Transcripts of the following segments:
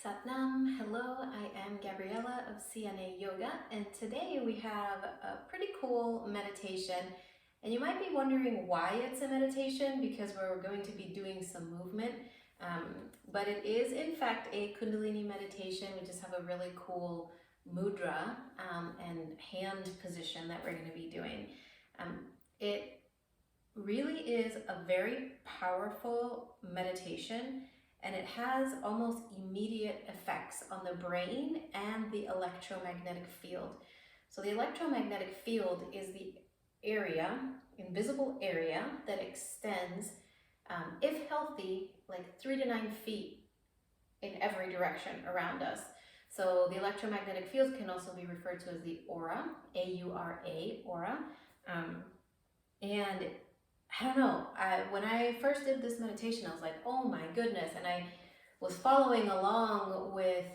Satnam, hello, I am Gabriela of CNA Yoga, and today we have a pretty cool meditation. And you might be wondering why it's a meditation, because we're going to be doing some movement, but it is in fact a kundalini meditation. We just have a really cool mudra and hand position that we're going to be doing. It really is a very powerful meditation, and it has almost immediate effects on the brain and the electromagnetic field. So the electromagnetic field is the area, invisible area, that extends, if healthy, like 3 to 9 feet in every direction around us. So the electromagnetic field can also be referred to as the aura, A-U-R-A, aura. And I don't know, when I first did this meditation, I was like, oh my goodness. And I was following along with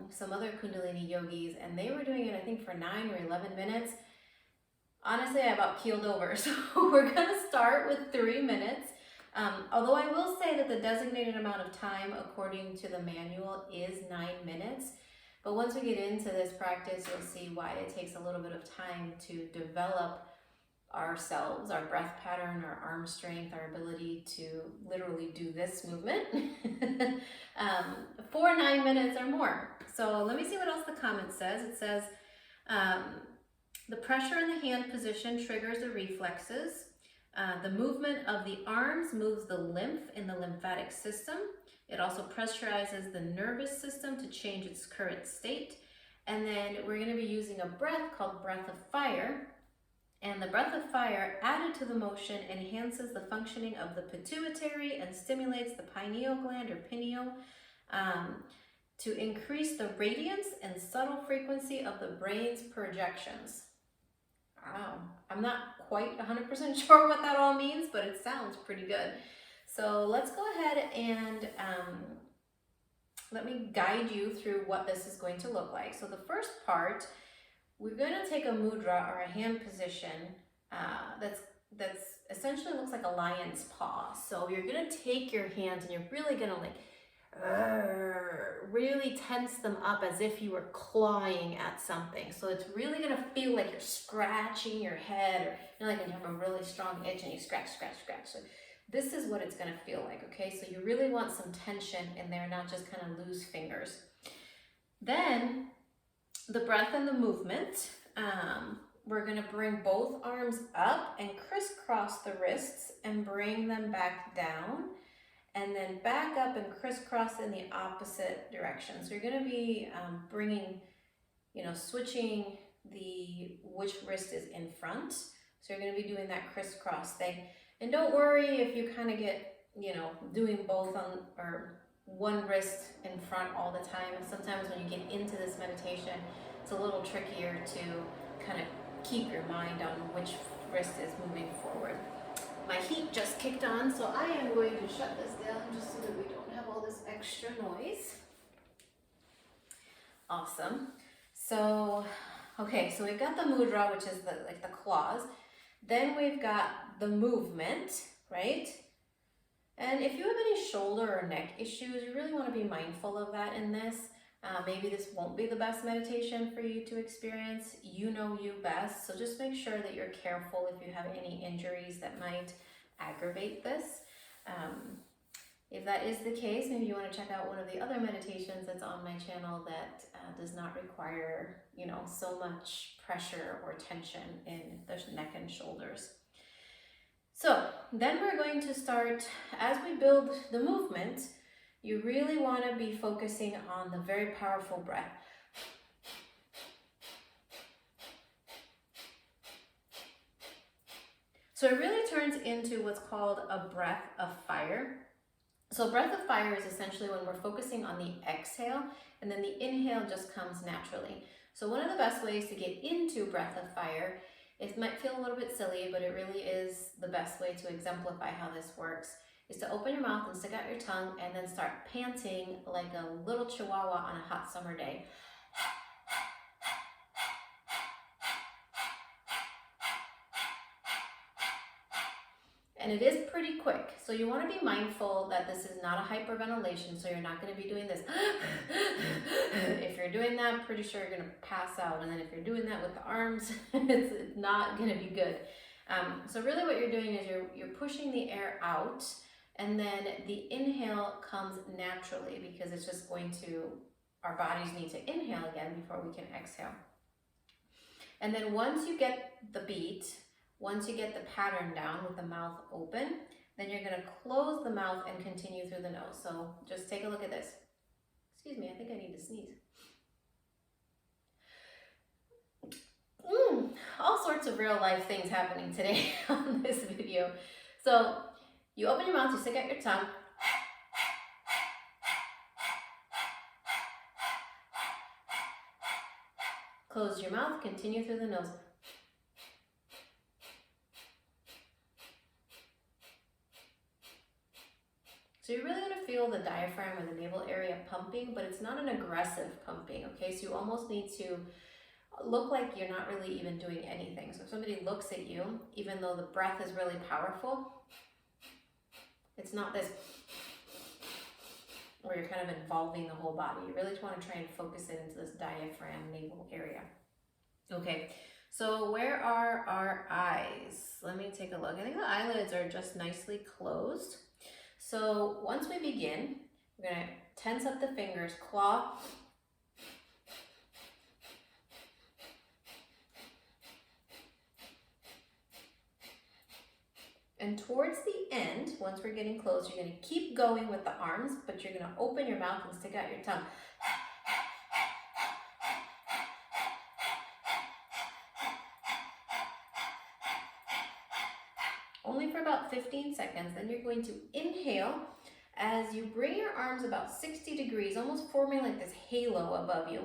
some other kundalini yogis, and they were doing it, I think, for 9 or 11 minutes. Honestly, I about keeled over. So we're going to start with 3 minutes. Although I will say that the designated amount of time, according to the manual, is 9 minutes. But once we get into this practice, you'll see why it takes a little bit of time to develop ourselves, our breath pattern, our arm strength, our ability to literally do this movement for 9 minutes or more. So let me see what else the comment says. It says, the pressure in the hand position triggers the reflexes. The movement of the arms moves the lymph in the lymphatic system. It also pressurizes the nervous system to change its current state. And then we're going to be using a breath called breath of fire. And the breath of fire, added to the motion, enhances the functioning of the pituitary and stimulates the pineal gland or pineal to increase the radiance and subtle frequency of the brain's projections. Wow, I'm not quite 100% sure what that all means, but it sounds pretty good. So let's go ahead and let me guide you through what this is going to look like. So the first part, we're going to take a mudra or a hand position that's essentially looks like a lion's paw. So you're going to take your hands and you're really going to really tense them up as if you were clawing at something. So it's really going to feel like you're scratching your head, or you know, like when you have a really strong itch and you scratch. So this is what it's going to feel like, okay? So you really want some tension in there, not just kind of loose fingers. Then the breath and the movement, we're going to bring both arms up and crisscross the wrists and bring them back down, and then back up and crisscross in the opposite direction. So you're going to be bringing, switching which wrist is in front. So you're going to be doing that crisscross thing. And don't worry if you kind of get, doing both or one wrist in front all the time. And sometimes when you get into this meditation, it's a little trickier to kind of keep your mind on which wrist is moving forward. My heat just kicked on, so I am going to shut this down just so that we don't have all this extra noise. Awesome. So, okay, so we've got the mudra, which is the claws. Then we've got the movement, right? And if you have any shoulder or neck issues, you really want to be mindful of that in this. Maybe this won't be the best meditation for you to experience. You know you best, so just make sure that you're careful if you have any injuries that might aggravate this. If that is the case, maybe you want to check out one of the other meditations that's on my channel that does not require, so much pressure or tension in the neck and shoulders. So then we're going to start, as we build the movement, you really want to be focusing on the very powerful breath. So it really turns into what's called a breath of fire. So breath of fire is essentially when we're focusing on the exhale, and then the inhale just comes naturally. So one of the best ways to get into breath of fire, it might feel a little bit silly, but it really is the best way to exemplify how this works, is to open your mouth and stick out your tongue and then start panting like a little chihuahua on a hot summer day. And it is pretty quick. So you want to be mindful that this is not a hyperventilation, so you're not going to be doing this. If you're doing that, I'm pretty sure you're going to pass out. And then if you're doing that with the arms, it's not going to be good. So really what you're doing is you're pushing the air out, and then the inhale comes naturally because it's just going to, our bodies need to inhale again before we can exhale. And then once you get the beat, once you get the pattern down with the mouth open, then you're going to close the mouth and continue through the nose. So just take a look at this. Excuse me, I think I need to sneeze. All sorts of real life things happening today on this video. So you open your mouth, you stick out your tongue. Close your mouth, continue through the nose. So you're really going to feel the diaphragm or the navel area pumping, but it's not an aggressive pumping, okay? So you almost need to look like you're not really even doing anything. So if somebody looks at you, even though the breath is really powerful, it's not this where you're kind of involving the whole body. You really want to try and focus it into this diaphragm navel area. Okay, so where are our eyes? Let me take a look. I think the eyelids are just nicely closed. So once we begin, we're going to tense up the fingers, claw. And towards the end, once we're getting close, you're going to keep going with the arms, but you're going to open your mouth and stick out your tongue. Only for about 15 seconds. Then you're going to inhale as you bring your arms about 60 degrees, almost forming like this halo above you.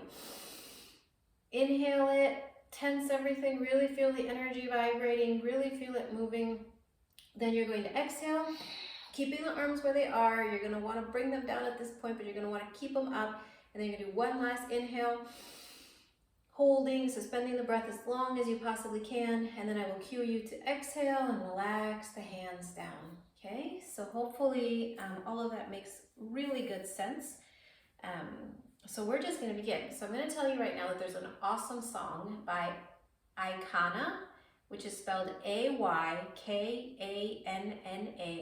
Inhale it, tense everything, really feel the energy vibrating, really feel it moving. Then you're going to exhale, keeping the arms where they are. You're going to want to bring them down at this point, but you're going to want to keep them up. And then you're going to do one last inhale, holding, suspending the breath as long as you possibly can. And then I will cue you to exhale and relax the hands down. Okay, so hopefully all of that makes really good sense. So we're just going to begin. So I'm going to tell you right now that there's an awesome song by Icona, which is spelled Aykana,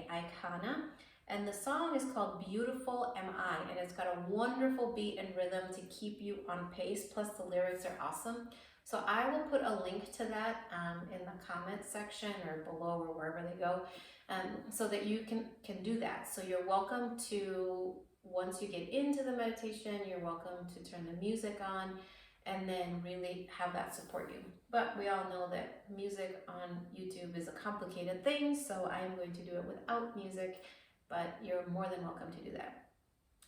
Icona. And the song is called Beautiful Am I, and it's got a wonderful beat and rhythm to keep you on pace, plus the lyrics are awesome. So I will put a link to that in the comments section or below or wherever they go, so that you can do that. So you're welcome to, once you get into the meditation, you're welcome to turn the music on and then really have that support you. But we all know that music on YouTube is a complicated thing, so I am going to do it without music, but you're more than welcome to do that.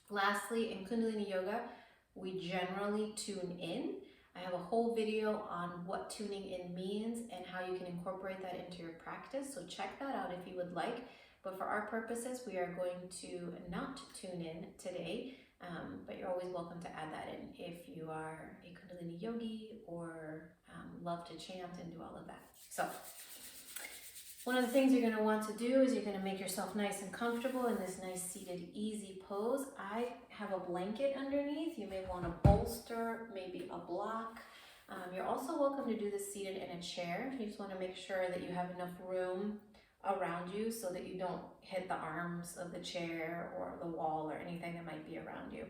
Lastly, in Kundalini Yoga, we generally tune in. I have a whole video on what tuning in means and how you can incorporate that into your practice, so check that out if you would like. But for our purposes, we are going to not tune in today, but you're always welcome to add that in if you are a Kundalini yogi or love to chant and do all of that. So one of the things you're going to want to do is you're going to make yourself nice and comfortable in this nice seated easy pose. I have a blanket underneath. You may want a bolster, maybe a block. You're also welcome to do this seated in a chair. You just want to make sure that you have enough room around you so that you don't hit the arms of the chair or the wall or anything that might be around you.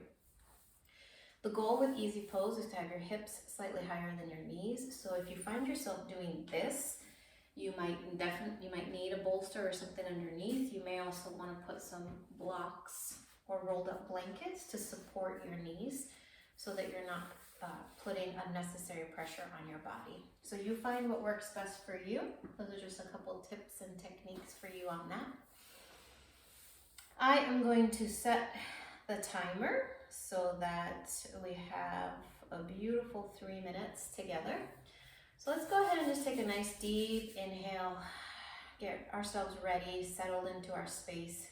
The goal with easy pose is to have your hips slightly higher than your knees. So if you find yourself doing this, you might need a bolster or something underneath. You may also want to put some blocks or rolled up blankets to support your knees so that you're not putting unnecessary pressure on your body. So you find what works best for you. Those are just a couple tips and techniques for you on that. I am going to set the timer so that we have a beautiful 3 minutes together. So let's go ahead and just take a nice deep inhale, get ourselves ready, settled into our space,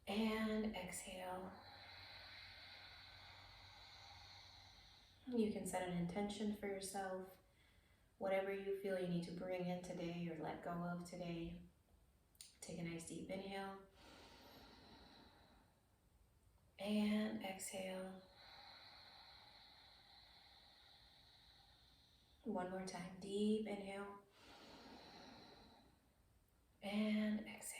and exhale. You can set an intention for yourself, Whatever you feel you need to bring in today or let go of today. Take a nice deep inhale. And exhale. One more time. Deep inhale. And exhale.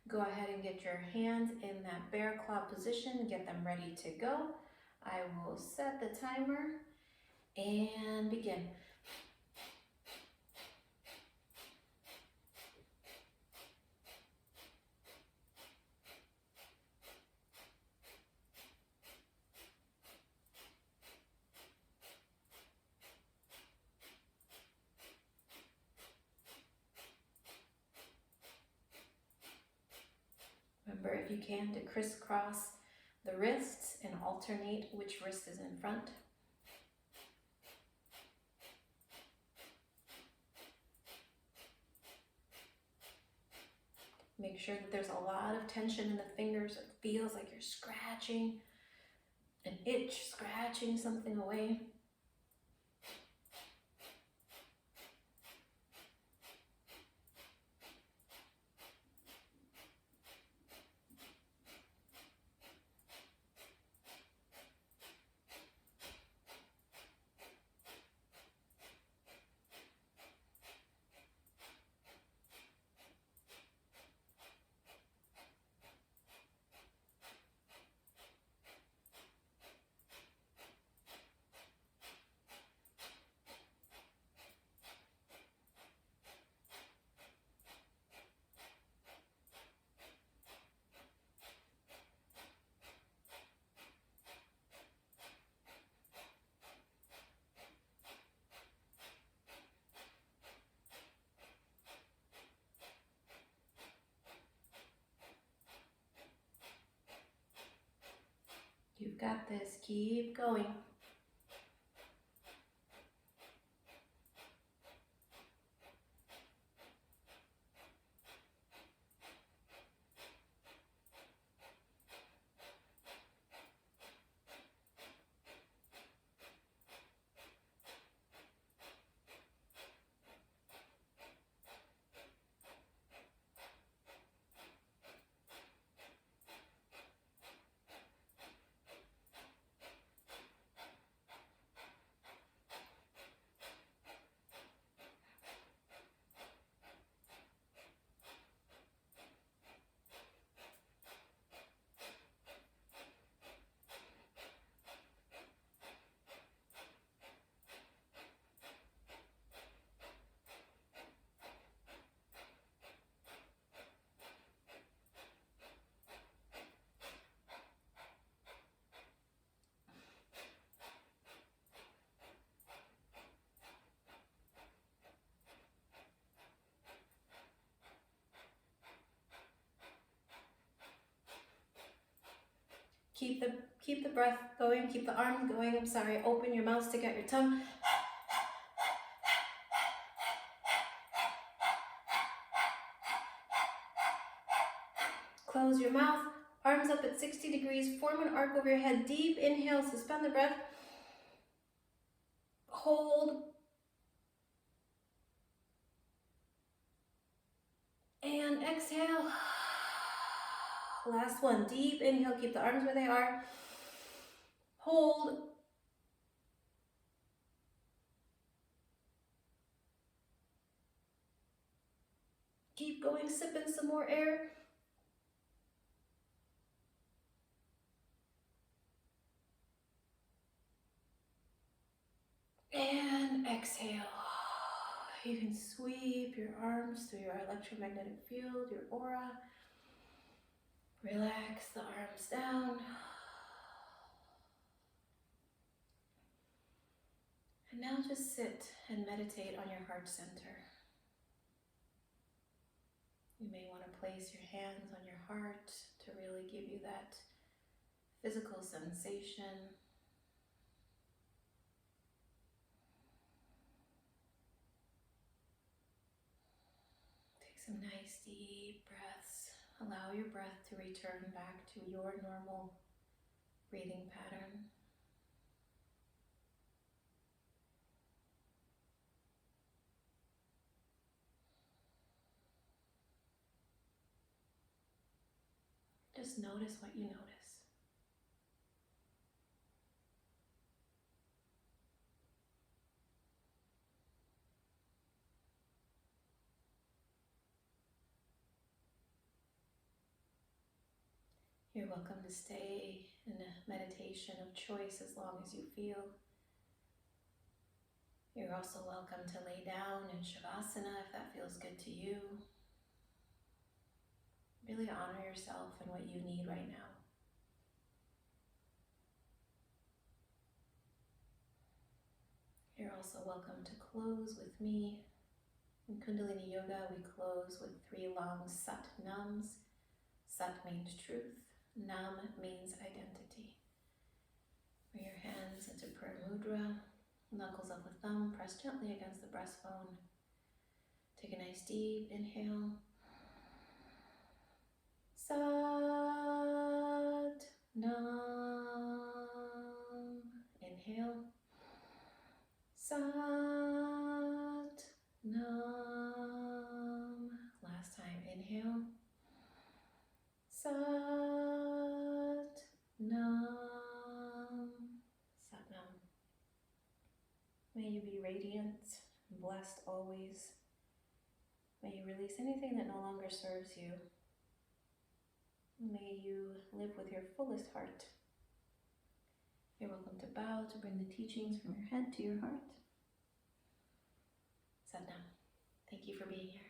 Go ahead and get your hands in that bear claw position. Get them ready to go. I will set the timer and begin. Remember, if you can, to crisscross the wrists and alternate which wrist is in front. Make sure that there's a lot of tension in the fingers. It feels like you're scratching an itch, scratching something away. You've got this. Keep going. Keep the breath going, keep the arms going. I'm sorry, open your mouth, stick out your tongue. Close your mouth, arms up at 60 degrees, form an arc over your head. Deep inhale, suspend the breath. Hold. And exhale. Last one, deep inhale, keep the arms where they are. Hold. Keep going, sip in some more air. And exhale. You can sweep your arms through your electromagnetic field, your aura. Relax the arms down. And now just sit and meditate on your heart center. You may want to place your hands on your heart to really give you that physical sensation. Take some nice deep breaths. Allow your breath to return back to your normal breathing pattern. Just notice what you notice. You're welcome to stay in a meditation of choice as long as you feel. You're also welcome to lay down in Shavasana if that feels good to you. Really honor yourself and what you need right now. You're also welcome to close with me. In Kundalini Yoga, we close with 3 long Sat Nams. Sat means truth. Nam means identity. Bring your hands into prayer mudra. Knuckles of the thumb press gently against the breastbone. Take a nice deep inhale. Sat Nam. Inhale. Sat Nam. Last time, inhale. Sat Nam. Sat Nam. May you be radiant and blessed always. May you release anything that no longer serves you. May you live with your fullest heart. You're welcome to bow to bring the teachings from your head to your heart. Sat Nam. Thank you for being here.